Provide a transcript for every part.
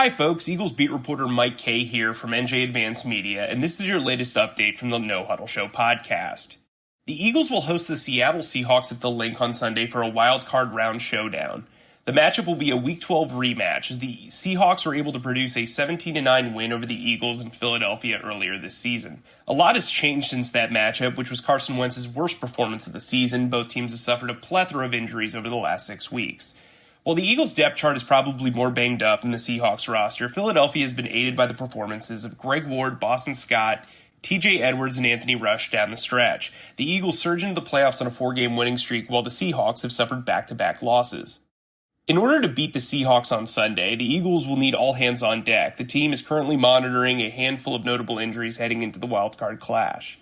Hi folks, Eagles beat reporter Mike Kay here from NJ Advanced Media, and this is your latest update from the No Huddle Show podcast. The Eagles will host the Seattle Seahawks at the Link on Sunday for a wild card round showdown. The matchup will be a Week 12 rematch, as the Seahawks were able to produce a 17-9 win over the Eagles in Philadelphia earlier this season. A lot has changed since that matchup, which was Carson Wentz's worst performance of the season. Both teams have suffered a plethora of injuries over the last 6 weeks. While the Eagles' depth chart is probably more banged up than the Seahawks roster, Philadelphia has been aided by the performances of Greg Ward, Boston Scott, TJ Edwards, and Anthony Rush down the stretch. The Eagles surge into the playoffs on a 4-game winning streak, while the Seahawks have suffered back-to-back losses. In order to beat the Seahawks on Sunday, the Eagles will need all hands on deck. The team is currently monitoring a handful of notable injuries heading into the wildcard clash.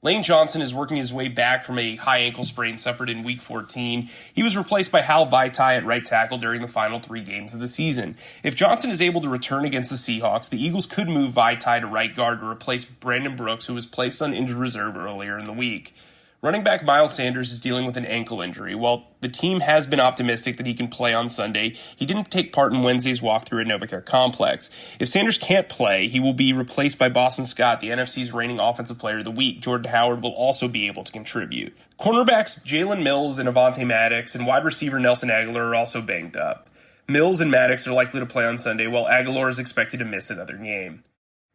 Lane Johnson is working his way back from a high ankle sprain suffered in Week 14. He was replaced by Hal Vaitai at right tackle during the final 3 games of the season. If Johnson is able to return against the Seahawks, the Eagles could move Vaitai to right guard to replace Brandon Brooks, who was placed on injured reserve earlier in the week. Running back Miles Sanders is dealing with an ankle injury. While the team has been optimistic that he can play on Sunday, he didn't take part in Wednesday's walkthrough at NovaCare Complex. If Sanders can't play, he will be replaced by Boston Scott, the NFC's reigning Offensive Player of the Week. Jordan Howard will also be able to contribute. Cornerbacks Jalen Mills and Avonte Maddox and wide receiver Nelson Aguilar are also banged up. Mills and Maddox are likely to play on Sunday, while Aguilar is expected to miss another game.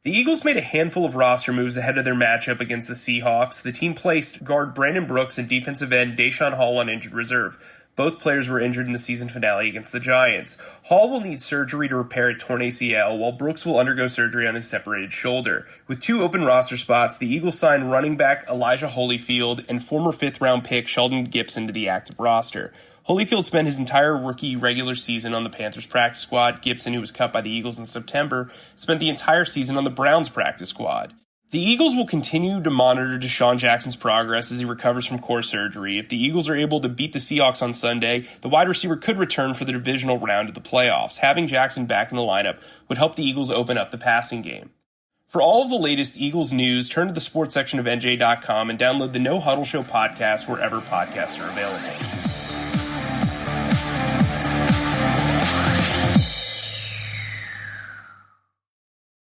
The Eagles made a handful of roster moves ahead of their matchup against the Seahawks. The team placed guard Brandon Brooks and defensive end Deshaun Hall on injured reserve. Both players were injured in the season finale against the Giants. Hall will need surgery to repair a torn ACL, while Brooks will undergo surgery on his separated shoulder. With 2 open roster spots, the Eagles signed running back Elijah Holyfield and former 5th-round pick Sheldon Gibson to the active roster. Holyfield spent his entire rookie regular season on the Panthers practice squad. Gibson, who was cut by the Eagles in September, spent the entire season on the Browns practice squad. The Eagles will continue to monitor Deshaun Jackson's progress as he recovers from core surgery. If the Eagles are able to beat the Seahawks on Sunday, the wide receiver could return for the divisional round of the playoffs. Having Jackson back in the lineup would help the Eagles open up the passing game. For all of the latest Eagles news, turn to the sports section of NJ.com and download the No Huddle Show podcast wherever podcasts are available.